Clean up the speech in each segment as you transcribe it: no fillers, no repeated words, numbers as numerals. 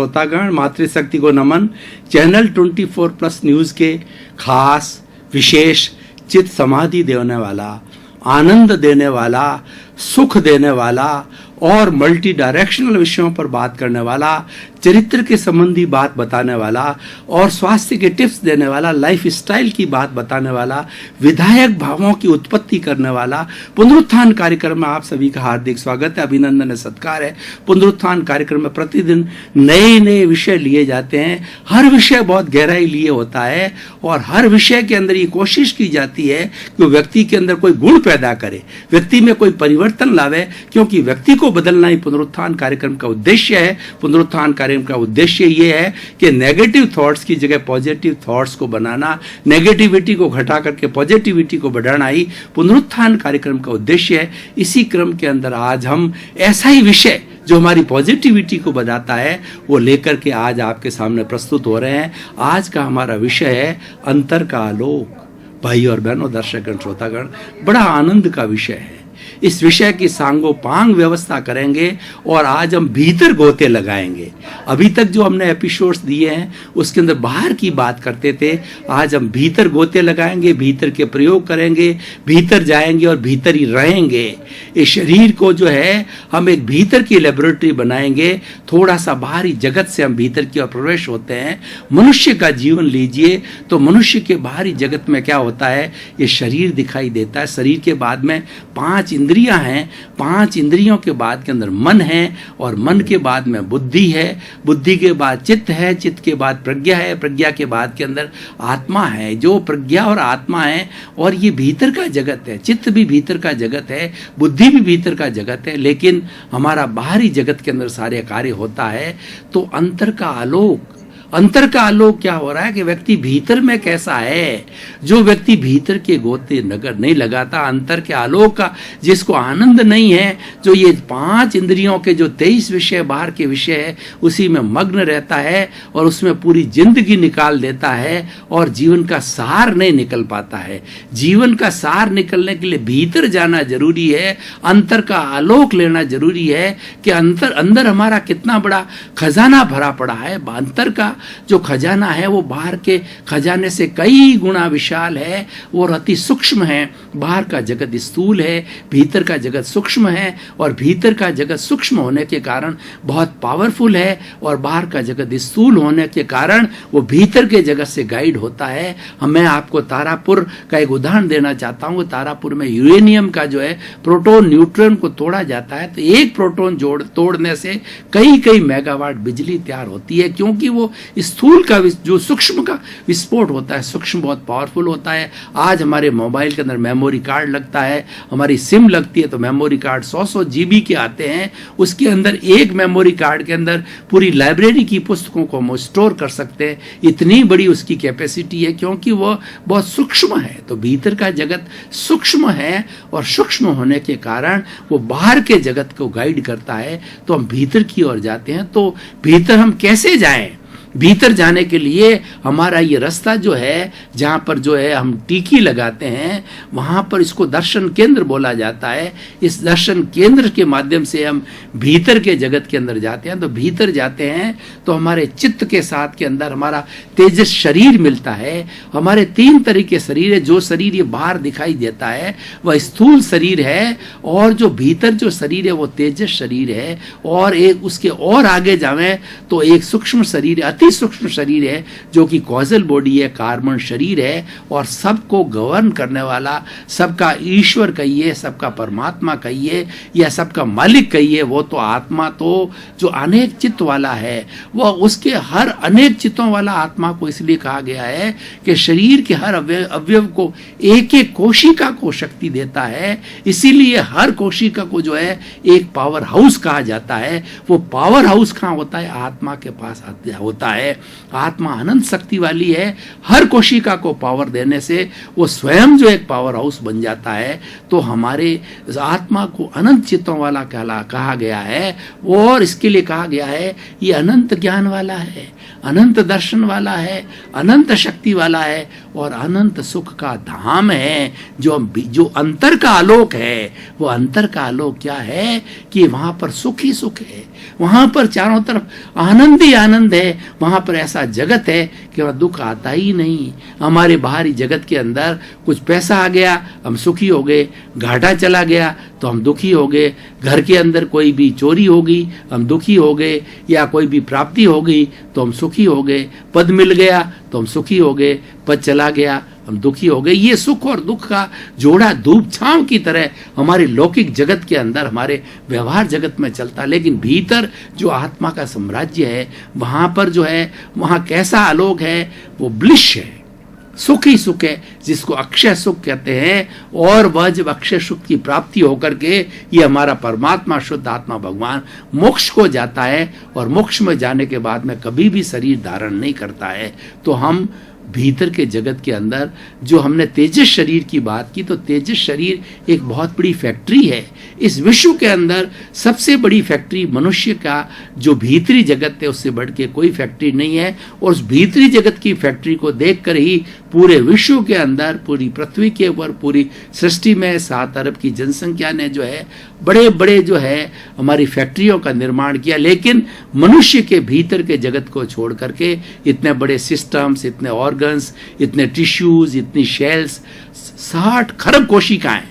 श्रोतागण, मातृशक्ति को नमन। चैनल 24+ न्यूज के खास विशेष चित्त समाधि देने वाला, आनंद देने वाला, सुख देने वाला और मल्टी डायरेक्शनल विषयों पर बात करने वाला, चरित्र के संबंधी बात बताने वाला और स्वास्थ्य के टिप्स देने वाला, लाइफ स्टाइल की बात बताने वाला, विधायक भावों की उत्पत्ति करने वाला पुनरुत्थान कार्यक्रम में आप सभी का हार्दिक स्वागत है, अभिनंदन है, सत्कार है। पुनरुत्थान कार्यक्रम में प्रतिदिन नए नए विषय लिए जाते हैं। हर विषय बहुत गहराई लिए होता है और हर विषय के अंदर ये कोशिश की जाती है कि व्यक्ति के अंदर कोई गुण पैदा करे, व्यक्ति में कोई परिवर्तन लावे, क्योंकि व्यक्ति को बदलना ही पुनरुत्थान कार्यक्रम का उद्देश्य है। पुनरुत्थान कार्यक्रम का उद्देश्य यह है कि नेगेटिव थॉट्स की जगह पॉजिटिव थॉट्स को बनाना, नेगेटिविटी को घटा करके पॉजिटिविटी को बढ़ाना ही पुनरुत्थान कार्यक्रम का उद्देश्य है। इसी क्रम के अंदर आज हम ऐसा ही विषय जो हमारी पॉजिटिविटी को बढ़ाता है वो लेकर के आज आपके सामने प्रस्तुत हो रहे हैं। आज का हमारा विषय है अंतर का आलोक। भाई और बहनों, दर्शकगण, श्रोतागण, बड़ा आनंद का विषय है। इस विषय की सांगोपांग व्यवस्था करेंगे और आज हम भीतर गोते लगाएंगे। अभी तक जो हमने एपिसोड्स दिए हैं उसके अंदर बाहर की बात करते थे, आज हम भीतर गोते लगाएंगे, भीतर के प्रयोग करेंगे, भीतर जाएंगे और भीतर ही रहेंगे। इस शरीर को जो है हम एक भीतर की लेबोरेटरी बनाएंगे। थोड़ा सा बाहरी जगत से हम भीतर की ओर प्रवेश होते हैं। मनुष्य का जीवन लीजिए तो मनुष्य के बाहरी जगत में क्या होता है, ये शरीर दिखाई देता है। शरीर के बाद में 5 इंद्रियां हैं, 5 इंद्रियों के बाद के अंदर मन है और मन के बाद में बुद्धि है, बुद्धि के बाद चित्त है, चित्त के बाद प्रज्ञा है, प्रज्ञा के बाद के अंदर आत्मा है। जो प्रज्ञा और आत्मा है और ये भीतर का जगत है। चित्त भी भीतर का जगत है, बुद्धि भी भीतर का जगत है, लेकिन हमारा बाहरी जगत के अंदर सारे कार्य होता है। तो अंतर का आलोक, अंतर का आलोक क्या हो रहा है कि व्यक्ति भीतर में कैसा है। जो व्यक्ति भीतर के गोते नगर नहीं लगाता, अंतर के आलोक का जिसको आनंद नहीं है, जो ये 5 इंद्रियों के जो 23 विषय बाहर के विषय है उसी में मग्न रहता है और उसमें पूरी जिंदगी निकाल देता है और जीवन का सार नहीं निकल पाता है। जीवन का सार निकलने के लिए भीतर जाना जरूरी है, अंतर का आलोक लेना जरूरी है कि अंदर हमारा कितना बड़ा खजाना भरा पड़ा है। अंतर का जो खजाना है वो बाहर के खजाने से कई गुना विशाल है और अति सूक्ष्म है। बाहर का जगत स्थूल है, भीतर का जगत सूक्ष्म है और भीतर का जगत सूक्ष्म होने के कारण बहुत पावरफुल है और बाहर का जगत स्थूल होने के कारण वो भीतर के जगत से गाइड होता है। मैं आपको तारापुर का एक उदाहरण देना चाहता हूँ। तारापुर में यूरेनियम का जो है प्रोटॉन न्यूट्रॉन को तोड़ा जाता है तो एक प्रोटॉन तोड़ने से कई मेगावाट बिजली तैयार होती है, क्योंकि वो स्थूल का जो सूक्ष्म का विस्फोट होता है, सूक्ष्म बहुत पावरफुल होता है। आज हमारे मोबाइल के अंदर मेमोरी कार्ड लगता है, हमारी सिम लगती है तो मेमोरी कार्ड 100 GB के आते हैं। उसके अंदर एक मेमोरी कार्ड के अंदर पूरी लाइब्रेरी की पुस्तकों को हम स्टोर कर सकते हैं। इतनी बड़ी उसकी कैपेसिटी है क्योंकि वो बहुत सूक्ष्म है। तो भीतर का जगत सूक्ष्म है और सूक्ष्म होने के कारण वो बाहर के जगत को गाइड करता है। तो हम भीतर की ओर जाते हैं। तो भीतर हम कैसे जाएं? भीतर जाने के लिए हमारा ये रास्ता जो है, जहाँ पर जो है हम टीकी लगाते हैं, वहाँ पर इसको दर्शन केंद्र बोला जाता है। इस दर्शन केंद्र के माध्यम से हम भीतर के जगत के अंदर जाते हैं। तो भीतर जाते हैं तो हमारे चित्त के साथ के अंदर हमारा तेजस शरीर मिलता है। हमारे 3 तरह के शरीर है। जो शरीर ये बाहर दिखाई देता है वह स्थूल शरीर है और जो भीतर जो शरीर है वो तेजस शरीर है। और एक उसके और आगे जावें तो एक सूक्ष्म शरीर है, अति सूक्ष्म शरीर है, जो कि कॉजल बॉडी है, कार्बन शरीर है और सबको गवर्न करने वाला, सबका ईश्वर कहिए, सबका परमात्मा कहिए या सबका मालिक कहिए, वो तो आत्मा तो जो अनेक चित्त वाला है, वह उसके हर अनेक चित्तों वाला आत्मा को इसलिए कहा गया है कि शरीर के हर अवयव को एक एक कोशिका को शक्ति देता है। इसीलिए हर कोशिका को जो है एक पावर हाउस कहा जाता है। वो पावर हाउस कहाँ होता है? आत्मा के पास होता है। आत्मा अनंत शक्ति वाली है। हर कोशिका को पावर देने से वो स्वयं जो एक पावर हाउस बन जाता है। तो हमारे आत्मा को अनंत चित्तों वाला कहा गया है और इसके लिए कहा गया है ये अनंत ज्ञान वाला है, अनंत दर्शन वाला है, अनंत शक्ति वाला है और अनंत सुख का धाम है। जो अंतर का आलोक है, वो अंतर का आलोक क्या है कि वहां पर सुख ही सुख है, वहां पर चारों तरफ आनंद ही आनंद है, वहां पर ऐसा जगत है कि वहां दुख आता ही नहीं। हमारे बाहरी जगत के अंदर कुछ पैसा आ गया हम सुखी हो गए, घाटा चला गया तो हम दुखी हो गए, घर के अंदर कोई भी चोरी होगी हम दुखी हो गए, या कोई भी प्राप्ति हो गई तो हम सुखी हो गए, पद मिल गया तो हम सुखी हो गए, पद चला गया हम दुखी हो गए। ये सुख और दुख का जोड़ा धूप छांव की तरह हमारे लौकिक जगत के अंदर, हमारे व्यवहार जगत में चलता, लेकिन भीतर जो आत्मा का साम्राज्य है वहां पर जो है, वहां कैसा आलोक है, वो ब्लिश है, सुख ही सुख है, जिसको अक्षय सुख कहते हैं। और वह जब अक्षय सुख की प्राप्ति होकर के ये हमारा परमात्मा शुद्ध आत्मा भगवान मोक्ष को जाता है, और मोक्ष में जाने के बाद में कभी भी शरीर धारण नहीं करता है, तो हम भीतर के जगत के अंदर जो हमने तेजस शरीर की बात की, तो तेजस शरीर एक बहुत बड़ी फैक्ट्री है। इस विश्व के अंदर सबसे बड़ी फैक्ट्री मनुष्य का जो भीतरी जगत है उससे बढ़ के कोई फैक्ट्री नहीं है। और उस भीतरी जगत की फैक्ट्री को देखकर ही पूरे विश्व के अंदर, पूरी पृथ्वी के ऊपर, पूरी सृष्टि में 7 अरब की जनसंख्या ने जो है बड़े बड़े जो है हमारी फैक्ट्रियों का निर्माण किया, लेकिन मनुष्य के भीतर के जगत को छोड़ करके इतने बड़े सिस्टम्स, इतने ऑर्गन्स, इतने टिश्यूज, इतनी शेल्स, 60 खरब कोशिकाएं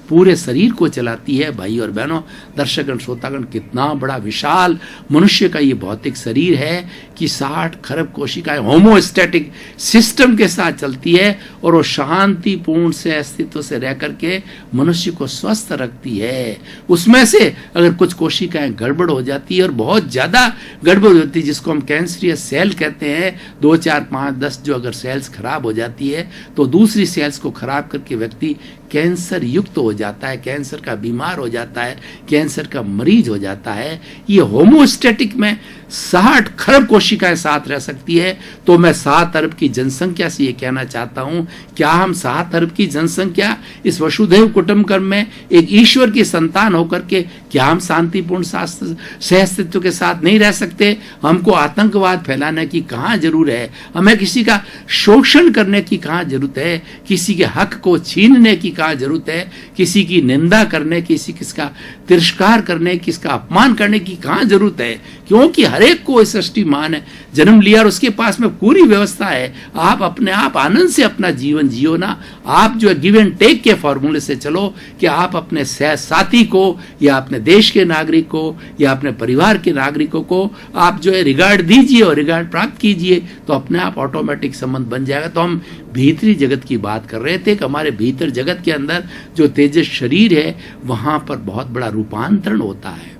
पूरे शरीर को चलाती है। भाई और बहनों, दर्शकगण, श्रोतागण, कितना बड़ा विशाल मनुष्य का ये भौतिक शरीर है कि 60 खरब कोशिकाएं होमोस्टैटिक सिस्टम के साथ चलती है, और वो शांतिपूर्ण से अस्तित्व से रह करके मनुष्य को स्वस्थ रखती है। उसमें से अगर कुछ कोशिकाएं गड़बड़ हो जाती है, और बहुत ज्यादा गड़बड़ होती है, जिसको हम कैंसरियस सेल कहते हैं, 2, 4, 5, 10 जो अगर सेल्स खराब हो जाती है तो दूसरी सेल्स को खराब करके व्यक्ति कैंसर युक्त हो जाता है, कैंसर का बीमार हो जाता है, कैंसर का मरीज हो जाता है। ये होमोस्टैटिक में 60 खरब कोशिकाएं साथ रह सकती है। तो मैं 7 अरब की जनसंख्या से ये कहना चाहता हूं, क्या हम 7 अरब की जनसंख्या इस वसुधैव कुटुंबकम में एक ईश्वर की संतान होकर के क्या हम शांतिपूर्ण सहअस्तित्व के साथ नहीं रह सकते? हमको आतंकवाद फैलाने की कहाँ जरूरत है? हमें किसी का शोषण करने की कहाँ जरूरत है? किसी के हक को छीनने की कहाँ जरूरत है? किसी की निंदा करने, किसका तिरस्कार करने, किसका अपमान करने की कहाँ जरूरत है? क्योंकि हर एक को सृष्टि मान है, जन्म लिया और उसके पास में पूरी व्यवस्था है। आप अपने आप आनंद से अपना जीवन जियो ना। आप जो है गिव एंड टेक के फॉर्मूले से चलो कि आप अपने साथी को, या अपने देश के नागरिक को, या अपने परिवार के नागरिकों को आप जो है रिगार्ड दीजिए और रिगार्ड प्राप्त कीजिए, तो अपने आप ऑटोमेटिक संबंध बन जाएगा। तो हम भीतरी जगत की बात कर रहे थे कि हमारे भीतर जगत के अंदर जो तेजस शरीर है वहां पर बहुत बड़ा रूपांतरण होता है।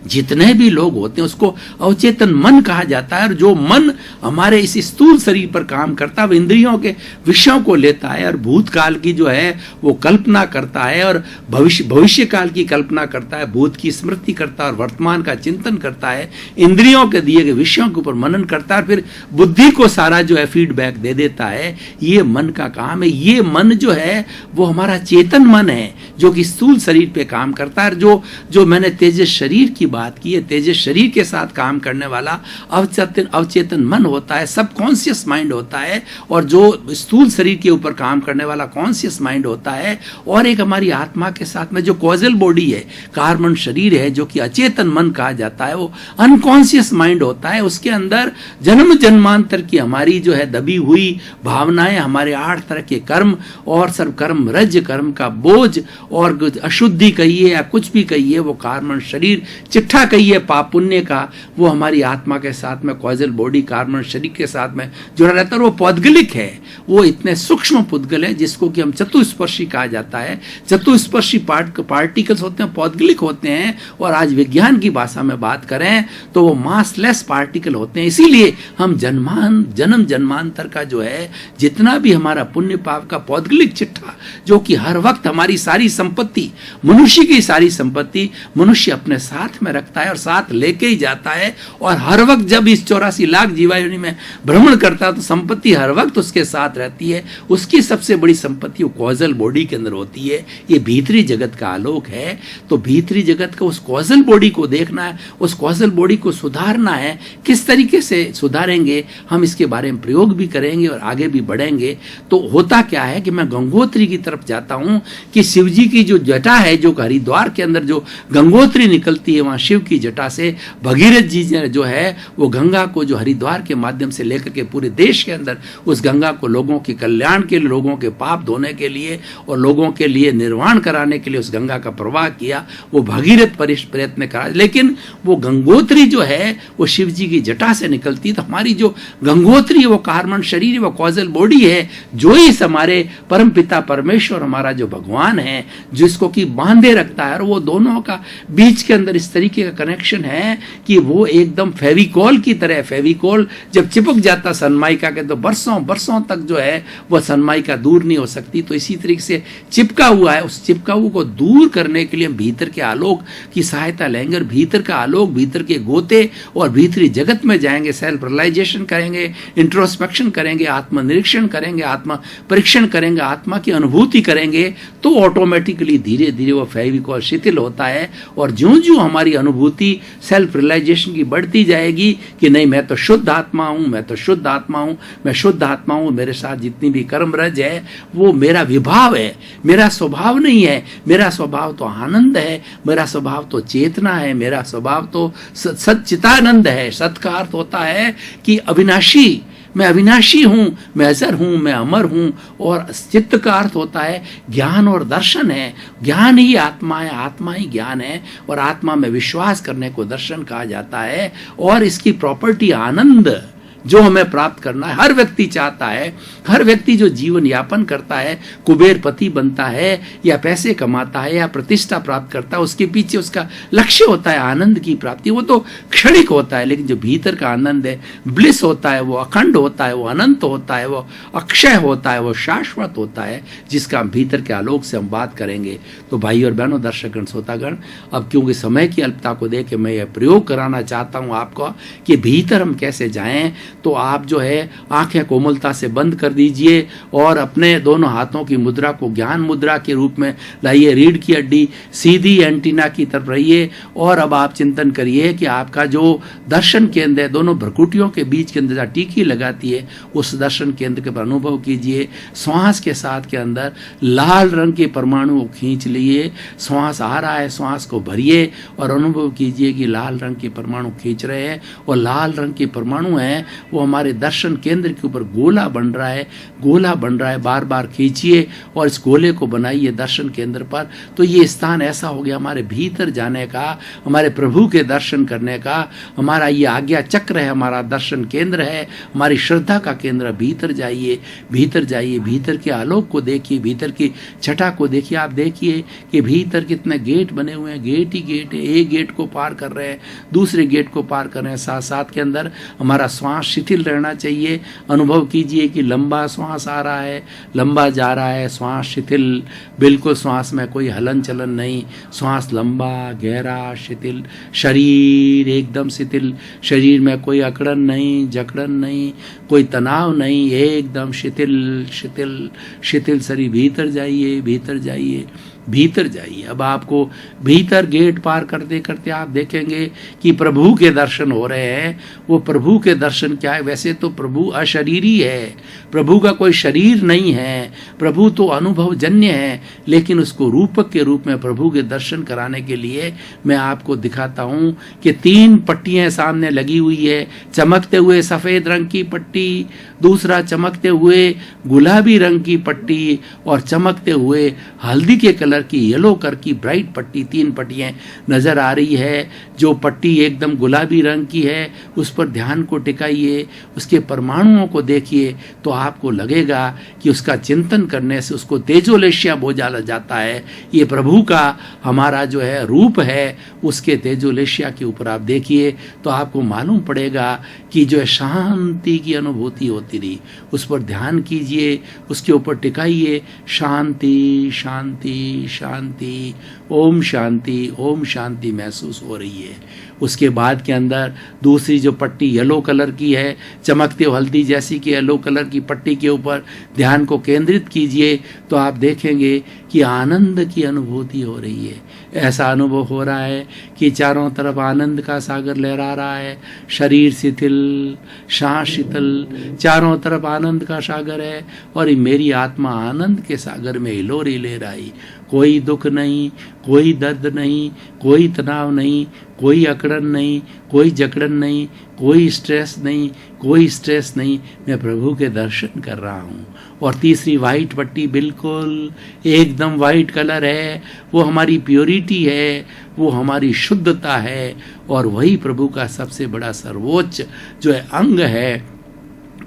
जितने भी लोग होते हैं उसको अवचेतन मन कहा जाता है, और जो मन हमारे इस स्थूल शरीर पर काम करता है वो इंद्रियों के विषयों को लेता है, और भूतकाल की जो है वो कल्पना करता है, और भविष्य काल की कल्पना करता है, भूत की स्मृति करता है, और वर्तमान का चिंतन करता है, इंद्रियों के दिए गए विषयों के ऊपर मनन करता है, फिर बुद्धि को सारा जो है फीडबैक दे देता है। ये मन का काम है। ये मन जो है वो हमारा चेतन मन है, जो कि स्थूल शरीर पे काम करता है। जो मैंने तेजस शरीर की बात की है, तेजस शरीर के साथ काम करने वाला अवचेतन मन होता है, सब कॉन्शियस माइंड होता है, और जो स्थूल शरीर के ऊपर काम करने वाला कॉन्शियस माइंड होता है, और एक हमारी आत्मा के साथ में जो कॉजल बॉडी है, कार्बन शरीर है, जो कि अचेतन मन कहा जाता है, वो अनकॉन्शियस माइंड होता है। उसके अंदर जन्म जन्मांतर की हमारी जो है दबी हुई भावनाएं, हमारे 8 तरह के कर्म, और सर्व कर्म रज कर्म का बोझ, और अशुद्धि कहिए या कुछ भी कहिए, वो कार्बन शरीर चिट्ठा कहिए पाप पुण्य का, वो हमारी आत्मा के साथ में कॉजल बॉडी कार्बन शरीर के साथ में जुड़ा रहता है। वो पौद्गलिक है, वो इतने सूक्ष्म पुद्गल है जिसको कि हम चतुस्पर्शी कहा जाता है। चतुस्पर्शी पार्टिकल्स होते हैं, पौद्गलिक होते हैं, और आज विज्ञान की भाषा में बात करें तो वो मासलेस पार्टिकल होते हैं। इसीलिए हम जन्म जन्मांतर का जो है जितना भी हमारा पुण्य पाप का पौद्गलिक चिट्ठा, जो कि हर वक्त हमारी सारी संपत्ति, मनुष्य की सारी संपत्ति मनुष्य अपने साथ में में रखता है और साथ लेके ही जाता है। और हर वक्त जब इस 84 लाख जीवायोनि में भ्रमण करता है तो संपत्ति हर वक्त उसके साथ रहती है। उसकी सबसे बड़ी संपत्ति वो कॉजल बॉडी के अंदर होती है। ये भीतरी जगत का आलोक है। तो भीतरी जगत का उस कॉजल बॉडी को देखना है, उस कॉजल बॉडी को सुधारना है। किस तरीके से सुधारेंगे, हम इसके बारे में प्रयोग भी करेंगे और आगे भी बढ़ेंगे। तो होता क्या है कि मैं गंगोत्री की तरफ जाता हूं कि शिव जी की जो जटा है, जो हरिद्वार के अंदर जो गंगोत्री निकलती है, वहां शिव की जटा से भगीरथ जी जो है वो गंगा को जो हरिद्वार के माध्यम से लेकर के पूरे देश के अंदर उस गंगा को लोगों के कल्याण के लिए, लोगों के पाप धोने के लिए और लोगों के लिए निर्वाण कराने के लिए उस गंगा का प्रवाह किया। वो भगीरथ प्रयत्न करा, लेकिन वो गंगोत्री जो है वो शिव जी की जटा से निकलती है। तो हमारी जो गंगोत्री वो कार्बन शरीर, वो कॉजल बॉडी है, जो इस हमारे परम पिता परमेश्वर हमारा जो भगवान है, जिसको कि बांधे रखता है। और वो दोनों का बीच के अंदर इस तरीके का कनेक्शन है कि वो एकदम फेविकॉल की तरह, फेविकॉल जब चिपक जाता सनमाइका के तो बरसों बरसों तक जो है वह सनमाइका दूर नहीं हो सकती। तो इसी तरीके से चिपका हुआ है, उस चिपका हुआ को दूर करने के लिए हम भीतर के आलोक की सहायता लेंगे और भीतर का आलोक, भीतर के गोते और भीतरी जगत में जाएंगे, सेल्फ रियलाइजेशन करेंगे, इंट्रोस्पेक्शन करेंगे, आत्मनिरीक्षण करेंगे, आत्मा परीक्षण करेंगे, आत्मा की अनुभूति करेंगे। तो ऑटोमेटिकली धीरे धीरे वो फेविकॉल शिथिल होता है। और ज्यों ज्यों हमारी अनुभूति सेल्फ रियलाइजेशन की बढ़ती जाएगी कि नहीं, मैं तो शुद्ध आत्मा हूं, मैं तो शुद्ध आत्मा हूं, मैं शुद्ध आत्मा हूं, मेरे साथ जितनी भी कर्म रज है वो मेरा विभाव है, मेरा स्वभाव नहीं है। मेरा स्वभाव तो आनंद है, मेरा स्वभाव तो चेतना है, मेरा स्वभाव तो सच्चितानंद है। सत का अर्थ होता है कि अविनाशी, मैं अविनाशी हूं, मैं अजर हूं, मैं अमर हूं। और चित्त का अर्थ होता है ज्ञान और दर्शन है। ज्ञान ही आत्मा है, आत्मा ही ज्ञान है और आत्मा में विश्वास करने को दर्शन कहा जाता है। और इसकी प्रॉपर्टी आनंद जो हमें प्राप्त करना है, हर व्यक्ति चाहता है। हर व्यक्ति जो जीवन यापन करता है, कुबेरपति बनता है या पैसे कमाता है या प्रतिष्ठा प्राप्त करता है, उसके पीछे उसका लक्ष्य होता है आनंद की प्राप्ति। वो तो क्षणिक होता है, लेकिन जो भीतर का आनंद है, ब्लिस होता है, वो अखंड होता है, वो अनंत होता है, वो अक्षय होता है, वो शाश्वत होता है, जिसका भीतर के आलोक से हम बात करेंगे। तो भाई और बहनों, दर्शकगण, श्रोतागण, अब क्योंकि समय की अल्पता को देख के मैं यह प्रयोग कराना चाहता हूँ आपको कि भीतर हम कैसे जाएं। तो आप जो है आंखें कोमलता से बंद कर दीजिए और अपने दोनों हाथों की मुद्रा को ज्ञान मुद्रा के रूप में लाइए। रीढ़ की हड्डी सीधी एंटीना की तरफ रहिए और अब आप चिंतन करिए कि आपका जो दर्शन केंद्र है, दोनों भ्रकुटियों के बीच के अंदर जहाँ टीकी लगाती है, उस दर्शन केंद्र के पर अनुभव कीजिए। श्वास के साथ के अंदर लाल रंग के परमाणु को खींच लिए। श्वास आ रहा है, श्वास को भरिए और अनुभव कीजिए कि लाल रंग के परमाणु खींच रहे हैं और लाल रंग के परमाणु हैं वो हमारे दर्शन केंद्र के ऊपर गोला बन रहा है, गोला बन रहा है। बार बार खींचिए और इस गोले को बनाइए दर्शन केंद्र पर। तो ये स्थान ऐसा हो गया हमारे भीतर जाने का, हमारे प्रभु के दर्शन करने का। हमारा ये आज्ञा चक्र है, हमारा दर्शन केंद्र है, हमारी श्रद्धा का केंद्र। भीतर जाइए, भीतर जाइए, भीतर के आलोक को देखिए, भीतर की छटा को देखिए। आप देखिए कि भीतर कितने गेट बने हुए हैं, गेट ही गेट है। एक गेट को पार कर रहे हैं, दूसरे गेट को पार कर रहे हैं। साथ साथ के अंदर हमारा श्वास शिथिल रहना चाहिए। अनुभव कीजिए कि लंबा श्वास आ रहा है, लंबा जा रहा है, श्वास शिथिल, बिल्कुल श्वास में कोई हलन चलन नहीं, श्वास लंबा गहरा शिथिल, शरीर एकदम शिथिल, शरीर में कोई अकड़न नहीं, जकड़न नहीं, कोई तनाव नहीं, एकदम शिथिल शिथिल शिथिल शरीर। भीतर जाइए, भीतर जाइए, भीतर जाइए। अब आपको भीतर गेट पार करते करते आप देखेंगे कि प्रभु के दर्शन हो रहे हैं। वो प्रभु के दर्शन क्या है? वैसे तो प्रभु अशरीरी है, प्रभु का कोई शरीर नहीं है, प्रभु तो अनुभव जन्य है, लेकिन उसको रूपक के रूप में प्रभु के दर्शन कराने के लिए मैं आपको दिखाता हूँ कि 3 पट्टियाँ सामने लगी हुई है। चमकते हुए सफ़ेद रंग की पट्टी, दूसरा चमकते हुए गुलाबी रंग की पट्टी और चमकते हुए हल्दी के कलर की, येलो कलर की ब्राइट पट्टी। 3 पट्टियाँ नजर आ रही है। जो पट्टी एकदम गुलाबी रंग की है उस पर ध्यान को टिकाइए, उसके परमाणुओं को देखिए, तो आपको लगेगा कि उसका चिंतन करने से उसको तेजोलेशिया बोझा जाता है। ये प्रभु का हमारा जो है रूप है, उसके तेजोलेशिया के ऊपर आप देखिए तो आपको मालूम पड़ेगा कि जो है शांति की अनुभूति होती रही। उस पर ध्यान कीजिए, उसके ऊपर टिकाइए। शांति शांति शांति, ओम शांति, ओम शांति महसूस हो रही है। उसके बाद के अंदर दूसरी जो पट्टी येलो कलर की है, चमकते हल्दी जैसी कि येलो कलर की पट्टी के ऊपर ध्यान को केंद्रित कीजिए तो आप देखेंगे कि आनंद की अनुभूति हो रही है। ऐसा अनुभव हो रहा है कि चारों तरफ आनंद का सागर लहरा रहा है, शरीर शिथिल, सांस शीतल, चारों तरफ आनंद का सागर है और मेरी आत्मा आनंद के सागर में हिलोरी ले रही। कोई दुख नहीं, कोई दर्द नहीं, कोई तनाव नहीं, कोई अकड़न नहीं, कोई जकड़न नहीं, कोई स्ट्रेस नहीं, कोई स्ट्रेस नहीं। मैं प्रभु के दर्शन कर रहा हूँ। और तीसरी वाइट पट्टी बिल्कुल एकदम वाइट कलर है, वो हमारी प्योरिटी है, वो हमारी शुद्धता है और वही प्रभु का सबसे बड़ा सर्वोच्च जो है अंग है।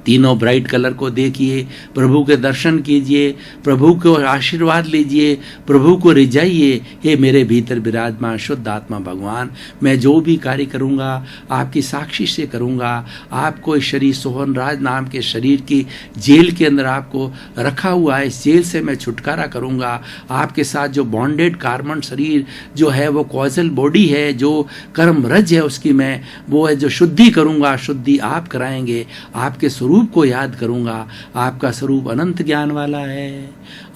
तीनों ब्राइट कलर को देखिए, प्रभु के दर्शन कीजिए, प्रभु को आशीर्वाद लीजिए, प्रभु को रिझाइए। हे मेरे भीतर विराजमान शुद्ध आत्मा भगवान, मैं जो भी कार्य करूँगा आपकी साक्षी से करूँगा। आपको इस शरीर सोहन राज नाम के शरीर की जेल के अंदर आपको रखा हुआ है, इस जेल से मैं छुटकारा करूँगा। आपके साथ जो बॉन्डेड कार्बन शरीर जो है वो कॉजल बॉडी है, जो कर्म रज है उसकी मैं वो है जो शुद्धि करूँगा, शुद्धि आप कराएंगे। आपके स्वरूप को याद करूंगा। आपका स्वरूप अनंत ज्ञान वाला है।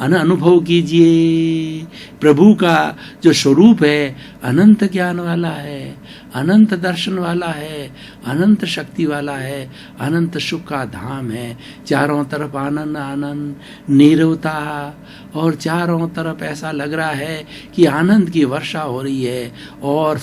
अनुभव कीजिए, प्रभु का जो स्वरूप है अनंत ज्ञान वाला है, अनंत दर्शन वाला है, अनंत शक्ति वाला है, अनंत सुख का धाम है। चारों तरफ आनंद आनंद, नीरवता और चारों तरफ ऐसा लग रहा है कि आनंद की वर्षा हो रही है। और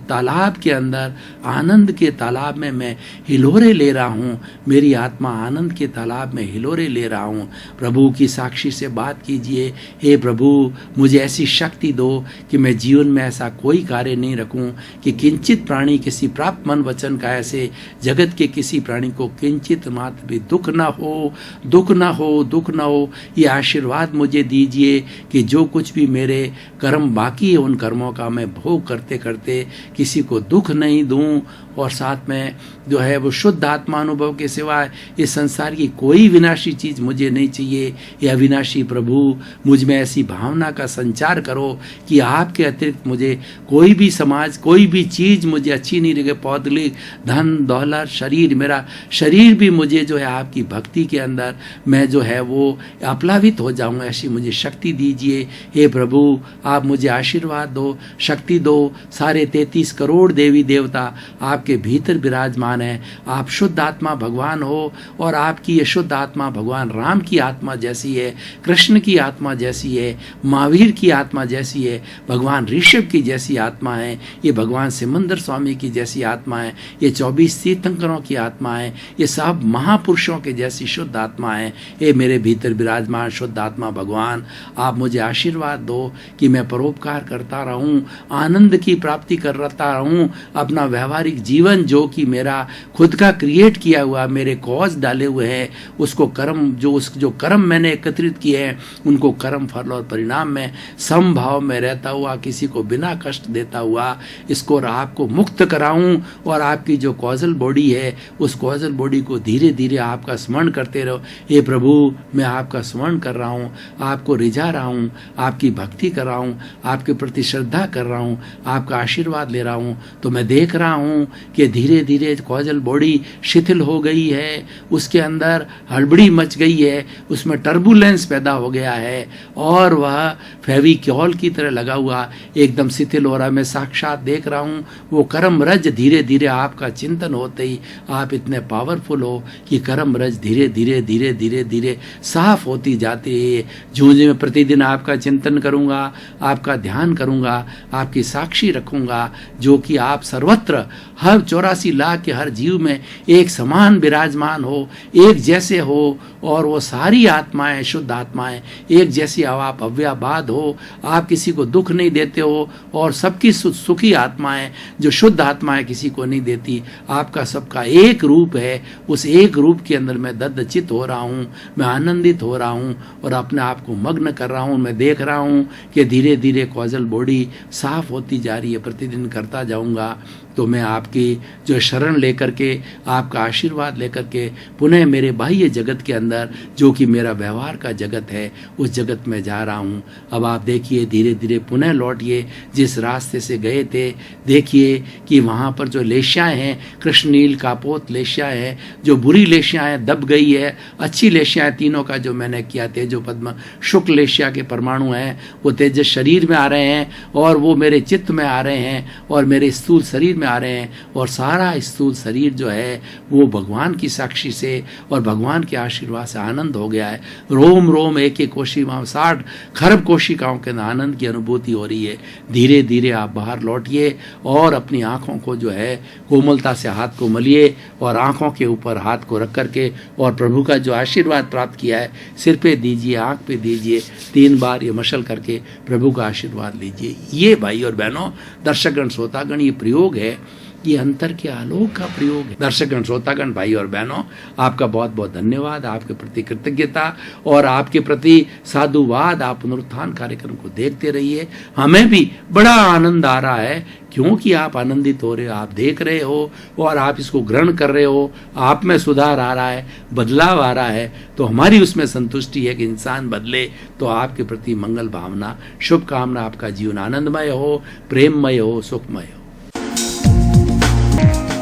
तालाब के अंदर आनंद के तालाब में मैं हिलोरे ले रहा हूँ। मेरी आत्मा आनंद के तालाब में हिलोरे ले रहा हूँ। प्रभु की साक्षी से बात कीजिए, हे प्रभु मुझे ऐसी शक्ति दो कि मैं जीवन में ऐसा कोई कार्य नहीं रखूं कि किंचित प्राणी किसी प्राप्त मन वचन का ऐसे जगत के किसी प्राणी को किंचित मात्र भी दुख ना हो, दुख ना हो, दुख ना हो। ये आशीर्वाद मुझे दीजिए कि जो कुछ भी मेरे कर्म बाकी है उन कर्मों का मैं भोग करते करते किसी को दुख नहीं दूं और साथ में जो है वो शुद्ध आत्मा अनुभव के सिवाय इस संसार की कोई विनाशी चीज़ मुझे नहीं चाहिए। यह अविनाशी प्रभु मुझ में ऐसी भावना का संचार करो कि आपके अतिरिक्त मुझे कोई भी समाज कोई भी चीज़ मुझे अच्छी नहीं लगे। पौधलिक धन दौलत शरीर, मेरा शरीर भी मुझे जो है आपकी भक्ति के अंदर मैं जो है वो अप्लावित हो जाऊँ, ऐसी मुझे शक्ति दीजिए। हे प्रभु आप मुझे आशीर्वाद दो, शक्ति दो। सारे 33 करोड़ देवी देवता आपके भीतर विराजमान है। आप शुद्ध आत्मा भगवान हो और आपकी ये शुद्ध आत्मा भगवान राम की आत्मा जैसी है, कृष्ण की आत्मा जैसी है, महावीर की आत्मा जैसी है, भगवान ऋषभ की जैसी आत्मा है, ये भगवान सिमंदर स्वामी की जैसी आत्मा है, ये 24 तीर्थंकरों की आत्मा है, ये सब महापुरुषों के जैसी शुद्ध आत्मा है। ये मेरे भीतर विराजमान शुद्ध आत्मा भगवान आप मुझे आशीर्वाद दो कि मैं परोपकार करता रहूं, आनंद की प्राप्ति करता रहूं। अपना व्यवहारिक जीवन जो कि मेरा खुद का क्रिएट किया हुआ मेरे कॉज डाले हुए हैं उसको कर्म जो कर्म मैंने एकत्रित किए हैं उनको कर्म फल और परिणाम में समभाव में रहता हुआ किसी को बिना कष्ट देता हुआ इसको आपको मुक्त कराऊं और आपकी जो कॉजल बॉडी है उस कॉजल बॉडी को धीरे धीरे आपका स्मरण करते रहो। हे प्रभु मैं आपका स्मरण कर रहा हूँ, आपको रिझा रहा हूँ, आपकी भक्ति कर रहा हूँ, आपके प्रति श्रद्धा कर रहा हूँ, आपका आशीर्वाद ले रहा हूँ। तो मैं देख रहा हूँ कि धीरे धीरे कॉजल बॉडी शिथिल हो गई है, उसके अंदर हड़बड़ी मच गई है, उसमें टर्बुलेंस पैदा हो गया है और वह फेविकॉल की तरह लगा हुआ एकदम शिथिल हो रहा है। मैं साक्षात देख रहा हूँ वो कर्म रज धीरे धीरे आपका चिंतन होते ही आप इतने पावरफुल हो कि कर्म रज धीरे धीरे धीरे धीरे धीरे साफ होती जाती है। जो मैं प्रतिदिन आपका चिंतन करूँगा, आपका ध्यान करूँगा, आपकी साक्षी रखूँगा जो कि आप सर्वत्र हर 84 लाख के हर जीव में एक समान विराजमान हो, एक जैसे हो और वो सारी आत्माएं शुद्ध आत्माएं एक जैसी आप अव्याबाद हो, आप किसी को दुख नहीं देते हो और सबकी सुखी आत्माएं जो शुद्ध आत्माएं किसी को नहीं देती। आपका सबका एक रूप है, उस एक रूप के अंदर मैं दद्दचित हो रहा हूँ, मैं आनंदित हो रहा हूँ और अपने आप को मग्न कर रहा हूँ। मैं देख रहा हूँ कि धीरे धीरे कॉजल बॉडी साफ होती जा रही है, प्रतिदिन करता जाऊँगा तो मैं आपकी जो शरण लेकर के, आपका आशीर्वाद लेकर के पुनः मेरे बाह्य जगत के अंदर, जो कि मेरा व्यवहार का जगत है, उस जगत में जा रहा हूँ। अब आप देखिए धीरे धीरे पुनः लौटिए जिस रास्ते से गए थे। देखिए कि वहाँ पर जो लेश्याएँ हैं, कृष्णनील कापोत लेश्याएँ हैं, जो बुरी लेश्याएँ दब गई है, अच्छी लेश्याएँ तीनों का जो मैंने किया, तेजो पद्म शुक्ल लेश्या के परमाणु हैं, वो तेजस शरीर में आ रहे हैं और वो मेरे चित्त में आ रहे हैं और मेरे स्थूल शरीर में आ रहे हैं, और सारा स्थूल शरीर जो है वो भगवान की साक्षी से और भगवान के आशीर्वाद से आनंद हो गया है। रोम रोम एक एक कोशिका, 60 खरब कोशिकाओं के आनंद की अनुभूति हो रही है। धीरे धीरे आप बाहर लौटिए और अपनी आंखों को जो है कोमलता से हाथ को मलिए और आंखों के ऊपर हाथ को रख करके और प्रभु का जो आशीर्वाद प्राप्त किया है सिर पे दीजिए, आंख पे दीजिए, 3 बार ये मशल करके प्रभु का आशीर्वाद लीजिए। ये भाई और बहनों, दर्शकगण श्रोतागण, ये प्रयोग है, ये अंतर के आलोक का प्रयोग है। दर्शकगण श्रोतागण, भाई और बहनों, आपका बहुत बहुत धन्यवाद, आपके प्रति कृतज्ञता और आपके प्रति साधुवाद। आप पुनरुत्थान कार्यक्रम को देखते रहिए, हमें भी बड़ा आनंद आ रहा है क्योंकि आप आनंदित हो रहे हो, आप देख रहे हो और आप इसको ग्रहण कर रहे हो, आप में सुधार आ रहा है, बदलाव आ रहा है। तो हमारी उसमें संतुष्टि है कि इंसान बदले। तो आपके प्रति मंगल भावना, शुभकामना, आपका जीवन आनंदमय हो, प्रेममय हो, सुखमय हो।